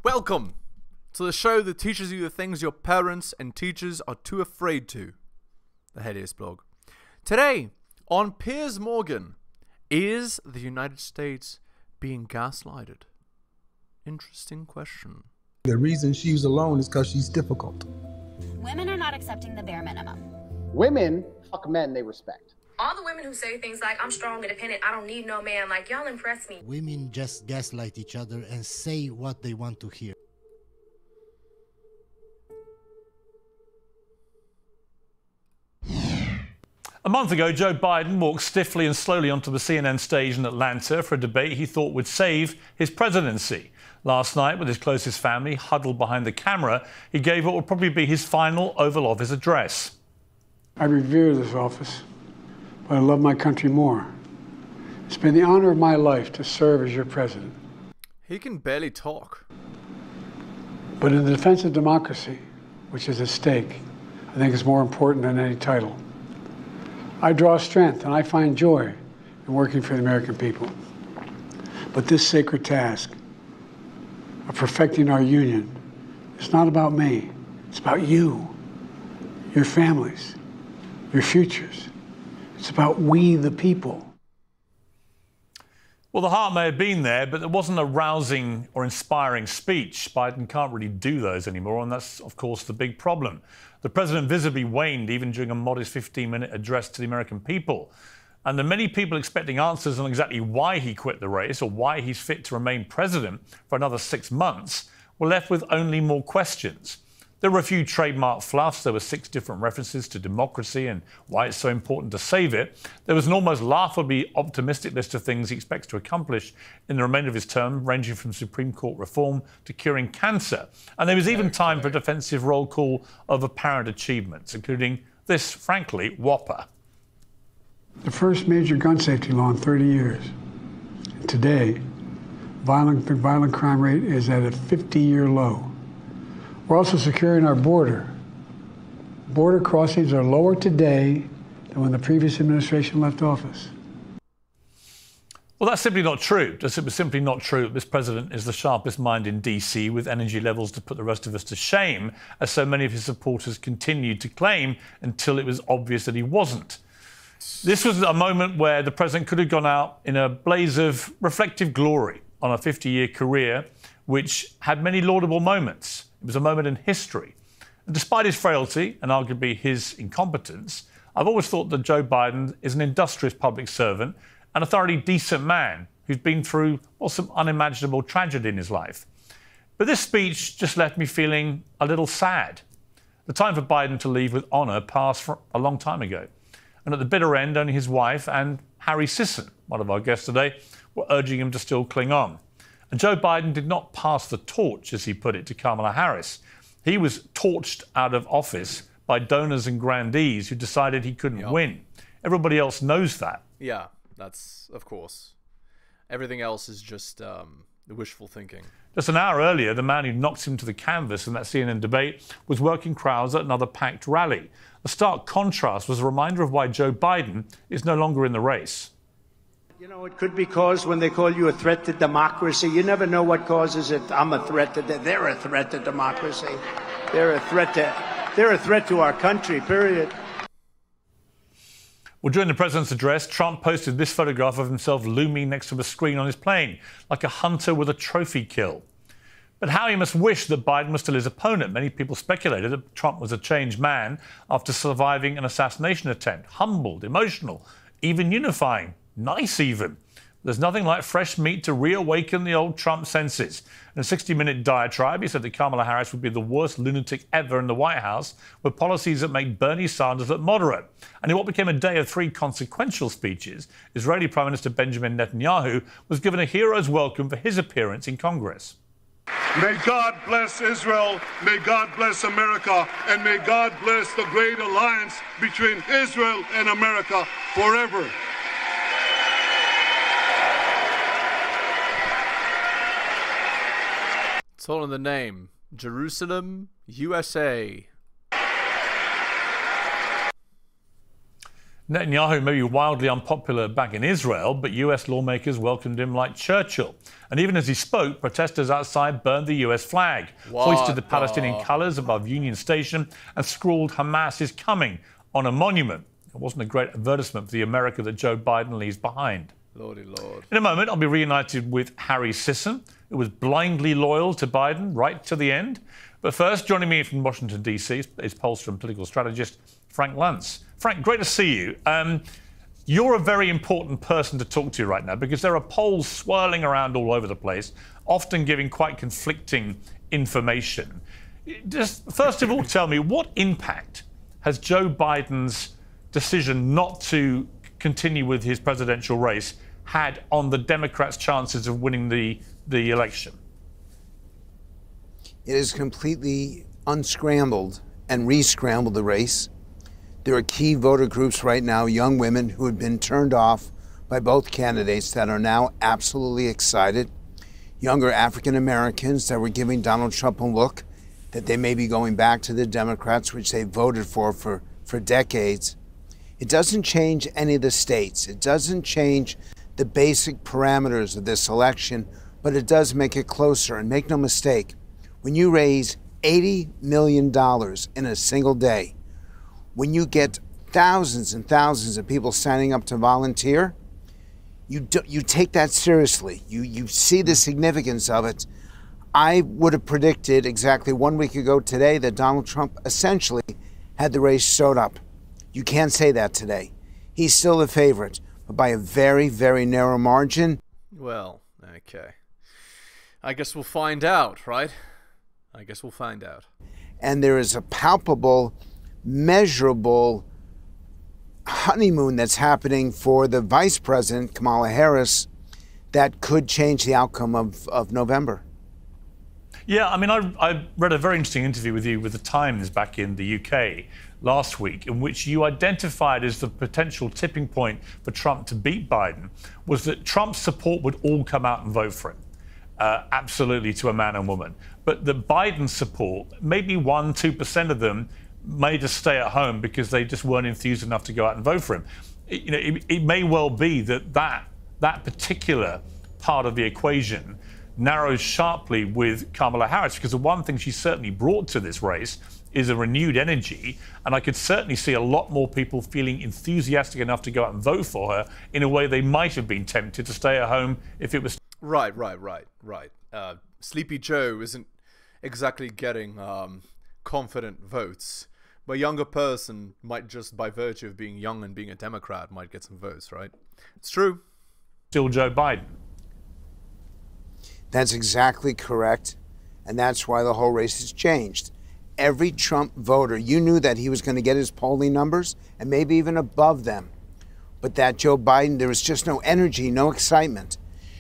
Welcome to the show that teaches you the things your parents and teachers are too afraid to. The Helios blog. Today, on Piers Morgan, is the United States being gaslighted? Interesting question. The reason she's alone is because she's difficult. Women are not accepting the bare minimum. Women fuck men they respect. All the women who say things like, I'm strong, independent, I don't need no man, like, y'all impress me. Women just gaslight each other and say what they want to hear. A month ago, Joe Biden walked stiffly and slowly onto the CNN stage in Atlanta for a debate he thought would save his presidency. Last night, with his closest family huddled behind the camera, he gave what would probably be his final Oval Office address. I revere this office, but I love my country more. It's been the honor of my life to serve as your president. He can barely talk. But in the defense of democracy, which is at stake, I think it's more important than any title. I draw strength and I find joy in working for the American people. But this sacred task of perfecting our union is not about me. It's about you, your families, your futures. It's about we, the people. Well, the heart may have been there, but it wasn't a rousing or inspiring speech. Biden can't really do those anymore, and that's, of course, the big problem. The president visibly waned even during a modest 15-minute address to the American people. And the many people expecting answers on exactly why he quit the race or why he's fit to remain president for another 6 months were left with only more questions. There were a few trademark fluffs. There were 6 different references to democracy and why it's so important to save it. There was an almost laughably optimistic list of things he expects to accomplish in the remainder of his term, ranging from Supreme Court reform to curing cancer. And there was even time for a defensive roll call of apparent achievements, including this, frankly, whopper. The first major gun safety law in 30 years. And today, the violent crime rate is at a 50-year low. We're also securing our border. Border crossings are lower today than when the previous administration left office. Well, that's simply not true. It was simply not true that this president is the sharpest mind in D.C. with energy levels to put the rest of us to shame, as so many of his supporters continued to claim until it was obvious that he wasn't. This was a moment where the president could have gone out in a blaze of reflective glory on a 50-year career, which had many laudable moments. It was a moment in history. And despite his frailty and arguably his incompetence, I've always thought that Joe Biden is an industrious public servant and a thoroughly decent man who's been through some unimaginable tragedy in his life. But this speech just left me feeling a little sad. The time for Biden to leave with honour passed a long time ago. And at the bitter end, only his wife and Harry Sisson, one of our guests today, were urging him to still cling on. And Joe Biden did not pass the torch, as he put it, to Kamala Harris. He was torched out of office by donors and grandees who decided he couldn't win. Everybody else knows that. Yeah, that's, of course. Everything else is just wishful thinking. Just an hour earlier, the man who knocked him to the canvas in that CNN debate was working crowds at another packed rally. A stark contrast was a reminder of why Joe Biden is no longer in the race. You know, it could be caused when they call you a threat to democracy. You never know what causes it. I'm a threat to they're a threat to democracy. They're a threat to our country, period. Well, during the president's address, Trump posted this photograph of himself looming next to a screen on his plane, like a hunter with a trophy kill. But how he must wish that Biden was still his opponent. Many people speculated that Trump was a changed man after surviving an assassination attempt. Humbled, emotional, even unifying. Nice, even. There's nothing like fresh meat to reawaken the old Trump senses. In a 60-minute diatribe, he said that Kamala Harris would be the worst lunatic ever in the White House, with policies that make Bernie Sanders look moderate. And in what became a day of 3 consequential speeches, Israeli Prime Minister Benjamin Netanyahu was given a hero's welcome for his appearance in Congress. May God bless Israel, may God bless America, and may God bless the great alliance between Israel and America forever. It's all in the name. Jerusalem, USA. Netanyahu may be wildly unpopular back in Israel, but US lawmakers welcomed him like Churchill. And even as he spoke, protesters outside burned the US flag, hoisted the Palestinian colours above Union Station, and scrawled "Hamas is coming" on a monument. It wasn't a great advertisement for the America that Joe Biden leaves behind. Lordy Lord. In a moment, I'll be reunited with Harry Sisson, who was blindly loyal to Biden right to the end. But first, joining me from Washington, D.C. is pollster and political strategist Frank Luntz. Frank, great to see you. You're a very important person to talk to right now because there are polls swirling around all over the place, often giving quite conflicting information. Just first of all, tell me, what impact has Joe Biden's decision not to continue with his presidential race had on the Democrats' chances of winning the election? It has completely unscrambled and re-scrambled the race. There are key voter groups right now, young women who had been turned off by both candidates that are now absolutely excited. Younger African Americans that were giving Donald Trump a look that they may be going back to the Democrats, which they voted for decades. It doesn't change any of the states. It doesn't change the basic parameters of this election, but it does make it closer. And make no mistake, when you raise $80 million in a single day, when you get thousands and thousands of people signing up to volunteer, you take that seriously. You see the significance of it. I would have predicted exactly 1 week ago today that Donald Trump essentially had the race sewed up. You can't say that today. He's still the favorite, but by a very, very narrow margin. Well, okay. I guess we'll find out, right? I guess we'll find out. And there is a palpable, measurable honeymoon that's happening for the vice president, Kamala Harris, that could change the outcome of November. Yeah, I mean, I read a very interesting interview with you with the Times back in the UK last week, in which you identified as the potential tipping point for Trump to beat Biden was that Trump's support would all come out and vote for him, absolutely, to a man and woman. But the Biden support, maybe 1-2% of them may just stay at home because they just weren't enthused enough to go out and vote for him. It may well be that particular part of the equation narrows sharply with Kamala Harris, because the one thing she certainly brought to this race is a renewed energy, and I could certainly see a lot more people feeling enthusiastic enough to go out and vote for her in a way they might have been tempted to stay at home if it was... Right. Sleepy Joe isn't exactly getting confident votes. But a younger person might just, by virtue of being young and being a Democrat, might get some votes, right? It's true. Still Joe Biden. That's exactly correct. And that's why the whole race has changed. Every Trump voter, you knew that he was going to get his polling numbers and maybe even above them. But that Joe Biden, there was just no energy, no excitement.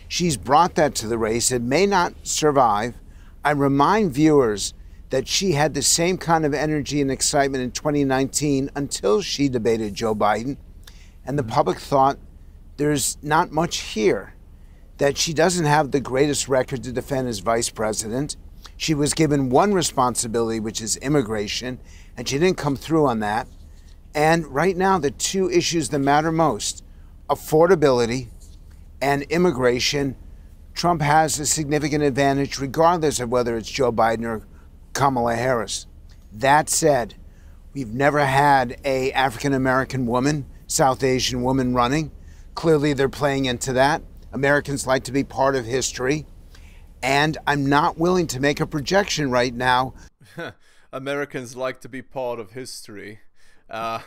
She's brought that to the race. It may not survive. I remind viewers that she had the same kind of energy and excitement in 2019 until she debated Joe Biden. And the public thought there's not much here, that she doesn't have the greatest record to defend as vice president. She was given one responsibility, which is immigration, and she didn't come through on that. And right now, the two issues that matter most, affordability and immigration, Trump has a significant advantage regardless of whether it's Joe Biden or Kamala Harris. That said, we've never had a African-American woman, South Asian woman running. Clearly, they're playing into that. Americans like to be part of history. And I'm not willing to make a projection right now. Americans like to be part of history. I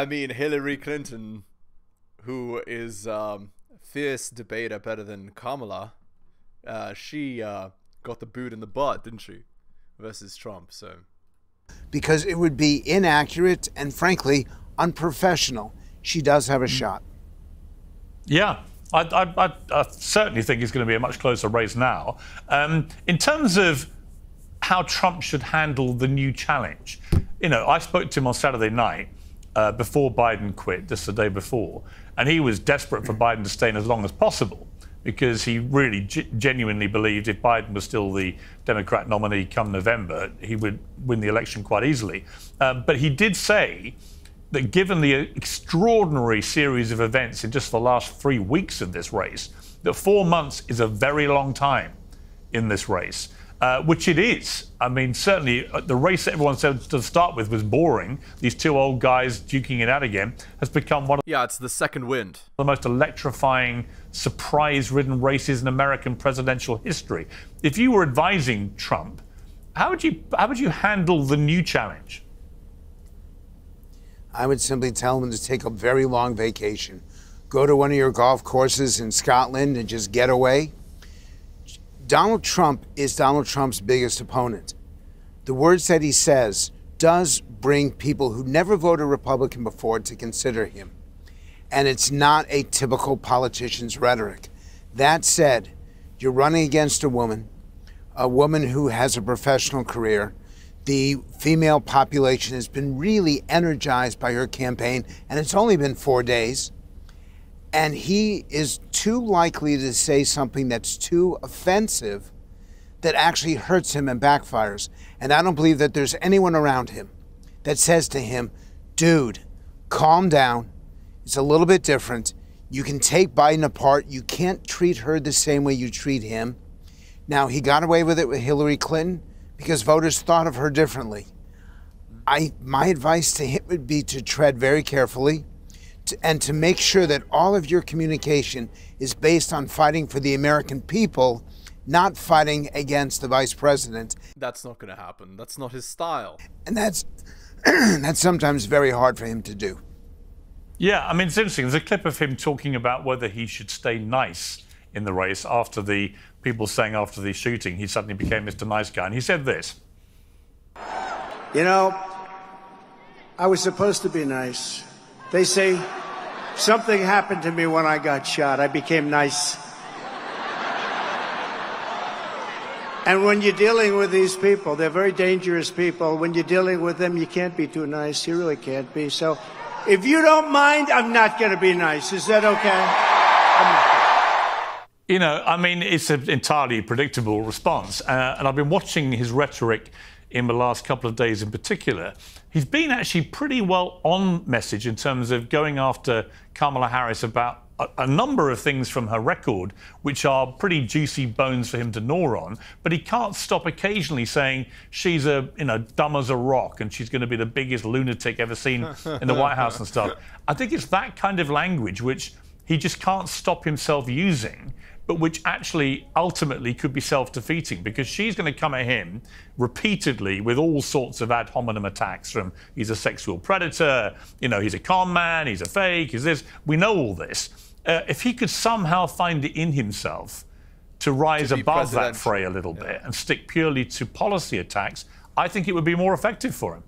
mean, Hillary Clinton, who is fierce debater better than Kamala, she got the boot in the butt, didn't she? Versus Trump, so. Because it would be inaccurate and, frankly, unprofessional. She does have a shot. Yeah, I certainly think it's going to be a much closer race now. In terms of how Trump should handle the new challenge, I spoke to him on Saturday night before Biden quit, just the day before, and he was desperate for Biden to stay in as long as possible, because he really genuinely believed if Biden was still the Democrat nominee come November, he would win the election quite easily. But he did say that given the extraordinary series of events in just the last 3 weeks of this race, that 4 months is a very long time in this race, which it is. I mean, certainly the race that everyone said to start with was boring. These two old guys duking it out again has become one of it's the second wind. the most electrifying, surprise-ridden races in American presidential history. If you were advising Trump, how would you handle the new challenge? I would simply tell him to take a very long vacation. Go to one of your golf courses in Scotland and just get away. Donald Trump is Donald Trump's biggest opponent. The words that he says does bring people who never voted Republican before to consider him. And it's not a typical politician's rhetoric. That said, you're running against a woman who has a professional career. The female population has been really energized by her campaign, and it's only been 4 days. And he is too likely to say something that's too offensive that actually hurts him and backfires. And I don't believe that there's anyone around him that says to him, dude, calm down. It's a little bit different. You can take Biden apart. You can't treat her the same way you treat him. Now, he got away with it with Hillary Clinton because voters thought of her differently. My advice to him would be to tread very carefully and to make sure that all of your communication is based on fighting for the American people, not fighting against the vice president. That's not going to happen. That's not his style. And that's sometimes very hard for him to do. Yeah, I mean, it's interesting. There's a clip of him talking about whether he should stay nice in the race after the people saying after the shooting he suddenly became Mr. Nice Guy. And he said this. You know, I was supposed to be nice. They say something happened to me when I got shot. I became nice. And when you're dealing with these people, they're very dangerous people. When you're dealing with them, you can't be too nice. You really can't be. So if you don't mind, I'm not going to be nice. Is that okay? You know, I mean, it's an entirely predictable response. And I've been watching his rhetoric in the last couple of days in particular. He's been actually pretty well on message in terms of going after Kamala Harris about a number of things from her record, which are pretty juicy bones for him to gnaw on. But he can't stop occasionally saying she's dumb as a rock and she's going to be the biggest lunatic ever seen in the White House and stuff. I think it's that kind of language which he just can't stop himself using, but which actually ultimately could be self-defeating, because she's going to come at him repeatedly with all sorts of ad hominem attacks from he's a sexual predator, he's a con man, he's a fake, he's this. We know all this. If he could somehow find it in himself to rise above that fray a little bit and stick purely to policy attacks, I think it would be more effective for him.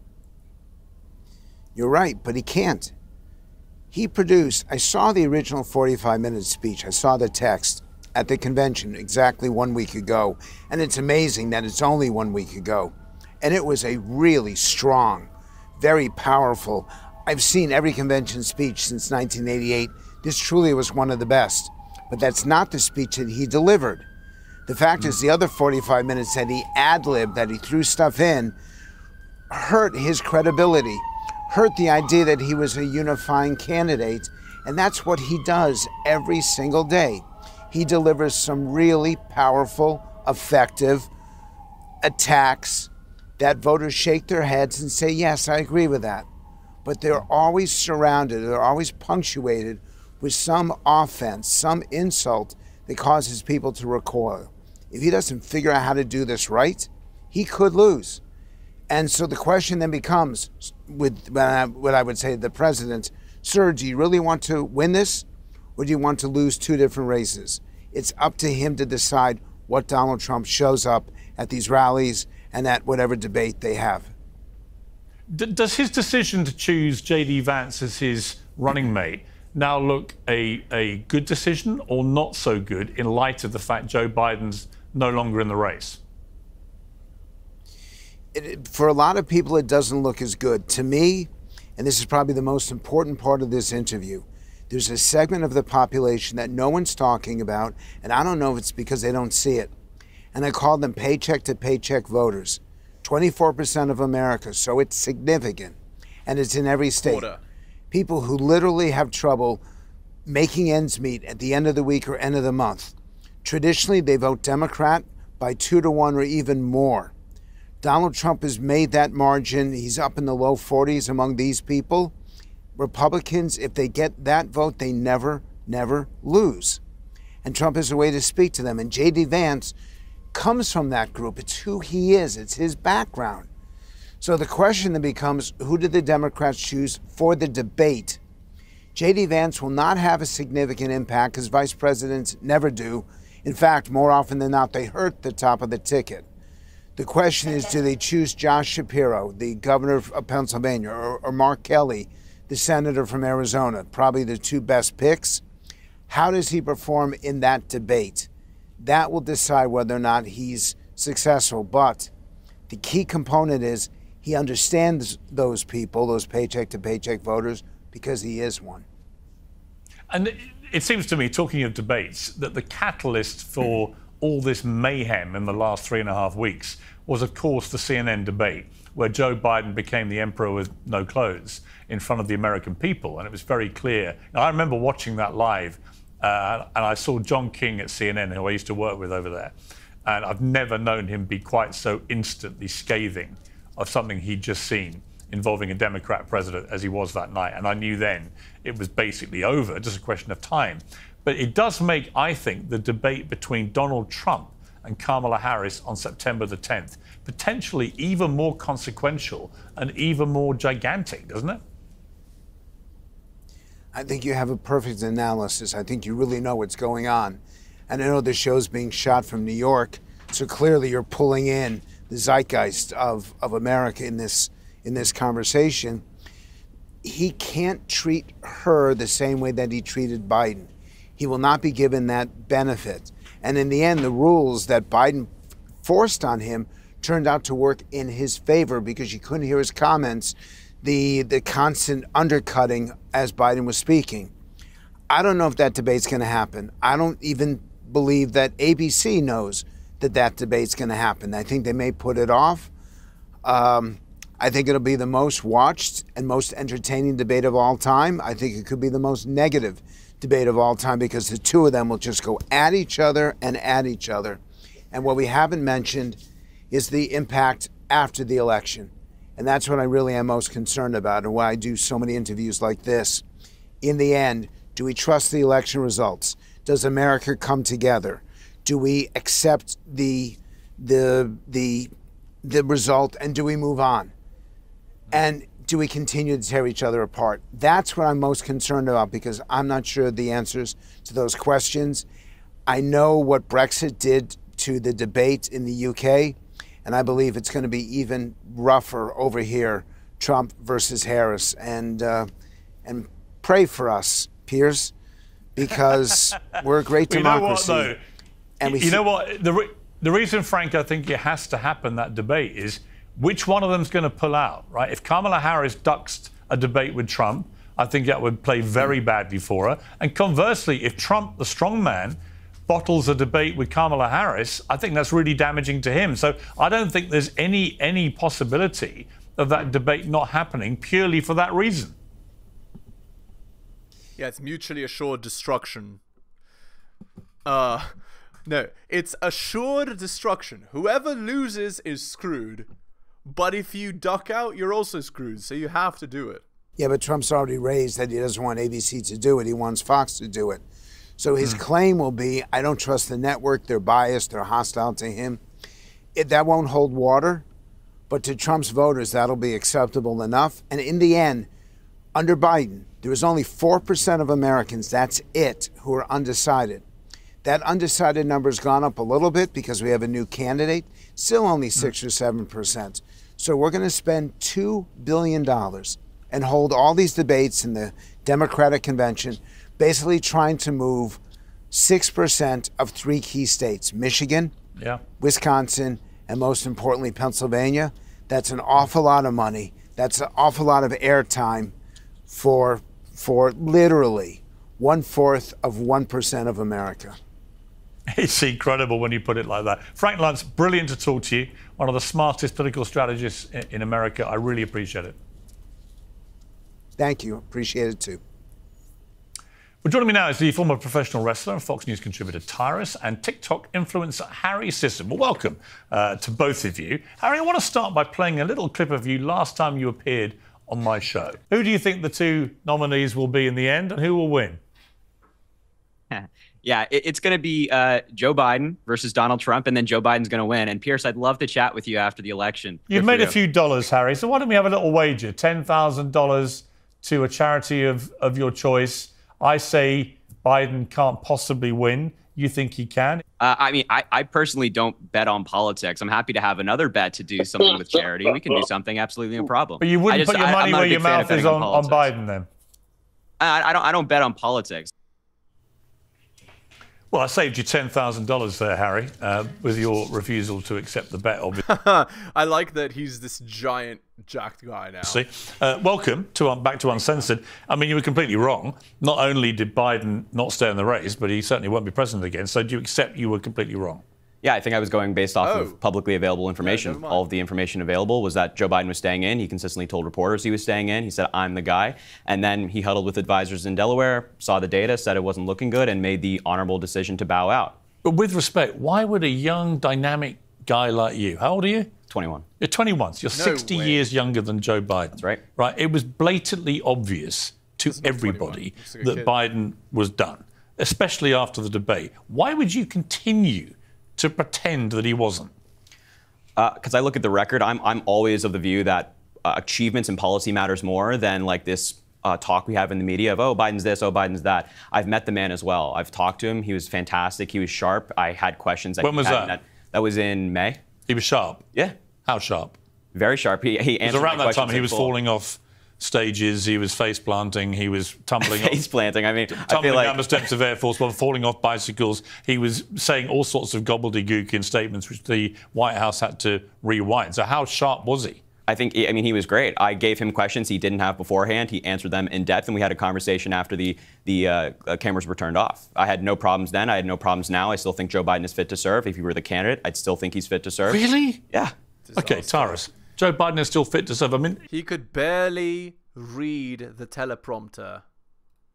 You're right, but he can't. He produced, I saw the original 45-minute speech, I saw the text at the convention exactly 1 week ago, and it's amazing that it's only 1 week ago. And it was a really strong, very powerful, I've seen every convention speech since 1988. This truly was one of the best. But that's not the speech that he delivered. The fact is, the other 45 minutes that he ad-libbed, that he threw stuff in, hurt his credibility, hurt the idea that he was a unifying candidate. And that's what he does every single day. He delivers some really powerful, effective attacks that voters shake their heads and say, yes, I agree with that. But they're always surrounded, they're always punctuated with some offense, some insult that causes people to recoil. If he doesn't figure out how to do this right, he could lose. And so the question then becomes, with what I would say to the president, sir, do you really want to win this? Or do you want to lose two different races? It's up to him to decide what Donald Trump shows up at these rallies and at whatever debate they have. Does his decision to choose J.D. Vance as his running mate now look a good decision or not so good in light of the fact Joe Biden's no longer in the race? For a lot of people, it doesn't look as good. To me, and this is probably the most important part of this interview, there's a segment of the population that no one's talking about, and I don't know if it's because they don't see it. And I call them paycheck to paycheck voters. 24% of America, so it's significant. And it's in every state. people who literally have trouble making ends meet at the end of the week or end of the month. Traditionally, they vote Democrat by 2-to-1 or even more. Donald Trump has made that margin. He's up in the low 40s among these people. Republicans, if they get that vote, they never lose. And Trump has a way to speak to them. And J.D. Vance comes from that group. It's who he is. It's his background. So the question then becomes, who did the Democrats choose for the debate? J.D. Vance will not have a significant impact because vice presidents never do. In fact, more often than not, they hurt the top of the ticket. The question is, do they choose Josh Shapiro, the governor of Pennsylvania, or Mark Kelly, the senator from Arizona? Probably the two best picks. How does he perform in that debate? That will decide whether or not he's successful. But the key component is he understands those people, those paycheck-to-paycheck voters, because he is one. And it seems to me, talking of debates, that the catalyst for all this mayhem in the last 3.5 weeks was, of course, the CNN debate, where Joe Biden became the emperor with no clothes in front of the American people. And it was very clear. Now, I remember watching that live, and I saw John King at CNN, who I used to work with over there. And I've never known him be quite so instantly scathing of something he'd just seen involving a Democrat president as he was that night. And I knew then it was basically over, just a question of time. But it does make, I think, the debate between Donald Trump and Kamala Harris on September the 10th potentially even more consequential and even more gigantic, doesn't it? I think you have a perfect analysis. I think you really know what's going on. And I know the show's being shot from New York, so clearly you're pulling in the zeitgeist of America in this conversation. He can't treat her the same way that he treated Biden. He will not be given that benefit. And in the end, the rules that Biden forced on him turned out to work in his favor because you couldn't hear his comments, the constant undercutting as Biden was speaking. I don't know if that debate's going to happen. I don't even believe that ABC knows that that debate's going to happen. I think they may put it off. I think it'll be the most watched and most entertaining debate of all time. I think it could be the most negative debate of all time because the two of them will just go at each other and at each other. And what we haven't mentioned is the impact after the election. And that's what I really am most concerned about and why I do so many interviews like this. In the end, do we trust the election results? Does America come together? Do we accept the result and do we move on? And do we continue to tear each other apart? That's what I'm most concerned about because I'm not sure the answers to those questions. I know what Brexit did to the debate in the UK, and I believe it's going to be even rougher over here, Trump versus Harris. And pray for us, Piers, because we're a great democracy. You know what, though? And you know what? The reason, Frank, I think it has to happen, that debate, is which one of them's going to pull out, right? If Kamala Harris ducks a debate with Trump, I think that would play very badly for her. And conversely, if Trump, the strong man, bottles a debate with Kamala Harris, I think that's really damaging to him. So I don't think there's any possibility of that debate not happening purely for that reason. Yeah, it's mutually assured destruction. No, it's assured destruction. Whoever loses is screwed. But if you duck out, you're also screwed. So you have to do it. Yeah, but Trump's already raised that he doesn't want ABC to do it. He wants Fox to do it. So his claim will be, I don't trust the network. They're biased. They're hostile to him. That won't hold water. But to Trump's voters, that'll be acceptable enough. And in the end, under Biden, there was only 4% of Americans, that's it, who are undecided. That undecided number has gone up a little bit because we have a new candidate, still only 6 or 7%. So we're going to spend $2 billion and hold all these debates in the Democratic convention, basically trying to move 6% of 3 key states, Michigan, Wisconsin, and most importantly, Pennsylvania. That's an awful lot of money. That's an awful lot of airtime for literally 1/4 of 1% of America. It's incredible when you put it like that. Frank Luntz, brilliant to talk to you. One of the smartest political strategists in America. I really appreciate it. Thank you. Appreciate it, too. Well, joining me now is the former professional wrestler and Fox News contributor Tyrus and TikTok influencer Harry Sisson. Well, welcome to both of you. Harry, I want to start by playing a little clip of you last time you appeared on my show. Who do you think the two nominees will be in the end, and who will win? Yeah, it's going to be Joe Biden versus Donald Trump, and then Joe Biden's going to win. And Piers, I'd love to chat with you after the election. You've made a few dollars, Harry, so why don't we have a little wager? $10,000 to a charity of your choice. I say Biden can't possibly win. You think he can? I mean, I personally don't bet on politics. I'm happy to have another bet to do something with charity. We can do something, absolutely no problem. But you wouldn't put your money where your mouth is on Biden, then? I don't bet on politics. Well, I saved you $10,000 there, Harry, with your refusal to accept the bet, obviously. I like that he's this giant, jacked guy now. See, welcome to back to Uncensored. I mean, you were completely wrong. Not only did Biden not stay in the race, but he certainly won't be president again. So do you accept you were completely wrong? Yeah, I think I was going based off of publicly available information. Yeah, all of the information available was that Joe Biden was staying in. He consistently told reporters he was staying in. He said, I'm the guy. And then he huddled with advisors in Delaware, saw the data, said it wasn't looking good, and made the honorable decision to bow out. But with respect, why would a young, dynamic guy like you, how old are you? 21. You're 21, so you're 60 years younger than Joe Biden. That's right. Right, it was blatantly obvious to everybody that Biden was done, especially after the debate. Why would you continue to pretend that he wasn't? Because I look at the record, I'm always of the view that achievements in policy matters more than like this talk we have in the media of, oh, Biden's this, oh, Biden's that. I've met the man as well. I've talked to him. He was fantastic. He was sharp. I had questions. When was that? That was in May. He was sharp? Yeah. How sharp? Very sharp. He answered my questions. Around that time, he was falling off stages, he was face planting, he was tumbling face planting. I mean, tumbling down the steps of Air Force One, falling off bicycles. He was saying all sorts of gobbledygook in statements which the White House had to rewind. So how sharp was he? I mean, he was great. I gave him questions he didn't have beforehand. He answered them in depth, and we had a conversation after the cameras were turned off. I had no problems then. I had no problems now. I still think Joe Biden is fit to serve. If he were the candidate, I'd still think he's fit to serve. Really? Yeah. Okay, Tyrus. Joe Biden is still fit to serve. I mean, he could barely read the teleprompter.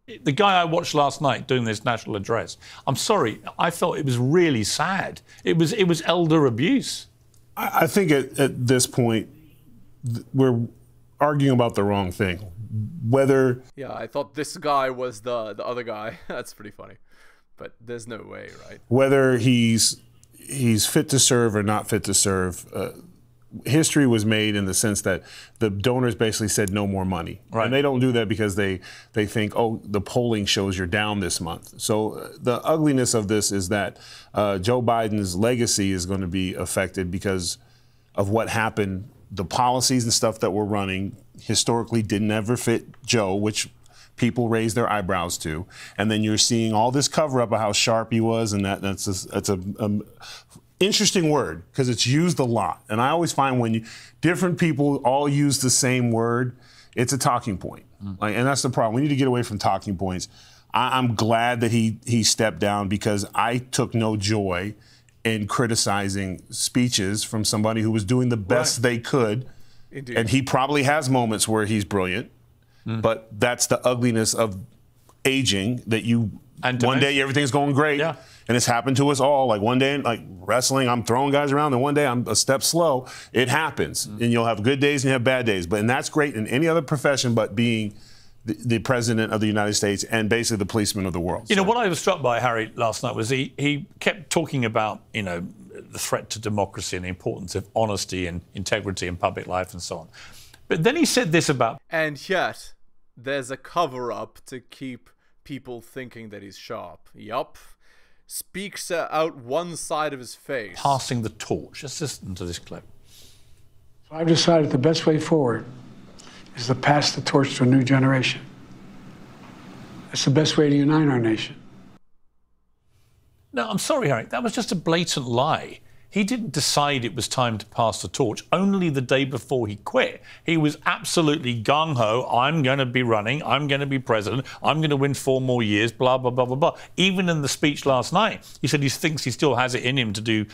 The guy I watched last night doing this national address, I'm sorry, I felt it was really sad. It was elder abuse. I think at this point, we're arguing about the wrong thing. Whether... Yeah, I thought this guy was the other guy. That's pretty funny. But there's no way, right? Whether he's fit to serve or not fit to serve, history was made in the sense that the donors basically said no more money. Right. And they don't do that because they think, oh, the polling shows you're down this month. So the ugliness of this is that Joe Biden's legacy is going to be affected because of what happened. The policies and stuff that we're running historically didn't ever fit Joe, which people raise their eyebrows to. And then you're seeing all this cover up of how sharp he was, and that's a interesting word because it's used a lot. And I always find when different people all use the same word, it's a talking point. And that's the problem. We need to get away from talking points. I'm glad that he stepped down because I took no joy in criticizing speeches from somebody who was doing the best they could. Indeed. And he probably has moments where he's brilliant, but that's the ugliness of aging, that one day everything's going great. Yeah. And it's happened to us all. Like one day, like wrestling, I'm throwing guys around, and one day I'm a step slow. It happens. And you'll have good days and you have bad days. And that's great in any other profession but being the president of the United States and basically the policeman of the world. You know, what I was struck by, Harry, last night was he kept talking about, you know, the threat to democracy and the importance of honesty and integrity in public life and so on. But then he said this about... And yet, there's a cover-up to keep people thinking that he's sharp. Yup. Speaks out one side of his face. Passing the torch. Let's listen to this clip. So I've decided the best way forward is to pass the torch to a new generation. That's the best way to unite our nation. No, I'm sorry, Harry. That was just a blatant lie. He didn't decide it was time to pass the torch. Only the day before he quit, he was absolutely gung-ho. I'm going to be running. I'm going to be president. I'm going to win 4 more years, blah, blah, blah, blah, blah. Even in the speech last night, he said he thinks he still has it in him to do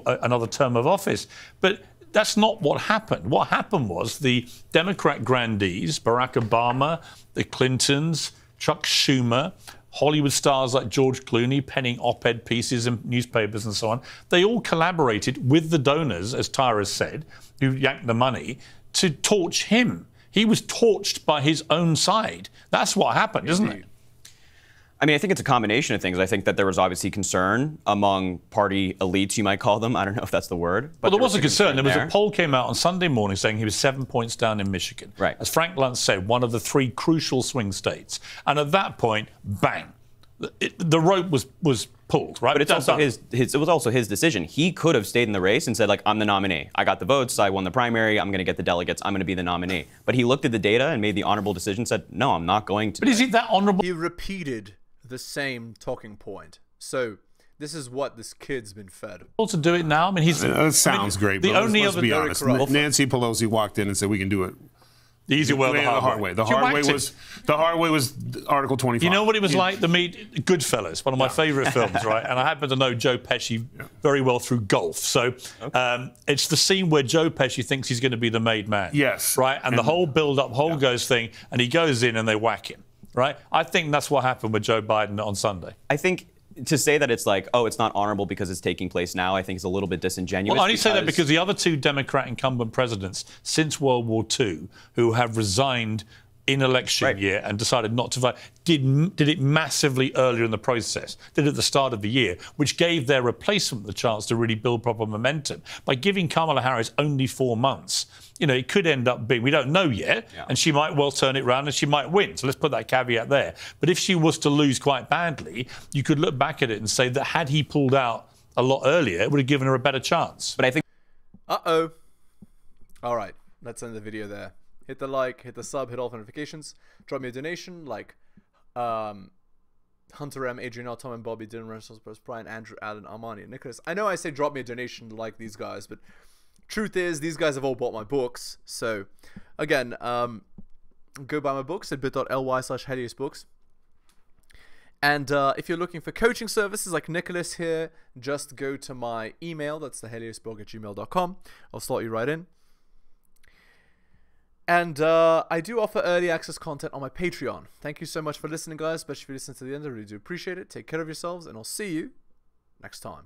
another term of office. But That's not what happened. What happened was the Democrat grandees, Barack Obama, the Clintons, Chuck Schumer, Hollywood stars like George Clooney penning op-ed pieces in newspapers and so on, they all collaborated with the donors, as Tyra said, who yanked the money, to torch him. He was torched by his own side. That's what happened, isn't it? I mean, I think it's a combination of things. I think that there was obviously concern among party elites, you might call them. I don't know if that's the word. But well, there was a concern. There was a poll came out on Sunday morning saying he was 7 points down in Michigan. Right. As Frank Luntz said, one of the 3 crucial swing states. And at that point, bang, the rope was pulled, right? But it's also it was also his decision. He could have stayed in the race and said, like, I'm the nominee. I got the votes. I won the primary. I'm going to get the delegates. I'm going to be the nominee. But he looked at the data and made the honorable decision, said, no, I'm not going to. But is he that honorable? He repeated the same talking point. So this is what this kid's been fed. To do it now, I mean, that sounds great. The only let's other be honest. Nancy Pelosi walked in and said, "We can do it." The easy way, the hard way. The hard way was Article 25. You know what it was like? Goodfellas, one of my favourite films, right? And I happen to know Joe Pesci very well through golf. So it's the scene where Joe Pesci thinks he's going to be the made man. Yes. Right? And the whole build-up, goes thing, and he goes in and they whack him. Right? I think that's what happened with Joe Biden on Sunday. I think to say that it's like, oh, it's not honorable because it's taking place now, I think is a little bit disingenuous. Well, I only say that because the other 2 Democrat incumbent presidents since World War II who have resigned in election year and decided not to vote did it massively earlier in the process, did it at the start of the year, which gave their replacement the chance to really build proper momentum. By giving Kamala Harris only 4 months, you know, it could end up being, we don't know yet, and she might well turn it around and she might win. So let's put that caveat there. But if she was to lose quite badly, you could look back at it and say that had he pulled out a lot earlier, it would have given her a better chance. But I think... Uh-oh. All right, let's end the video there. Hit the like, hit the sub, hit all notifications. Drop me a donation like Hunter M, Adrian L, Tom and Bobby, Dylan Russell, Brian, Andrew, Alan, Armani, and Nicholas. I know I say drop me a donation to like these guys, but truth is these guys have all bought my books. So again, go buy my books at bit.ly/heliosbooks. And if you're looking for coaching services like Nicholas here, just go to my email. That's theheliosblog@gmail.com. I'll slot you right in. And I do offer early access content on my Patreon. Thank you so much for listening, guys. Especially if you listen to the end. I really do appreciate it. Take care of yourselves, and I'll see you next time.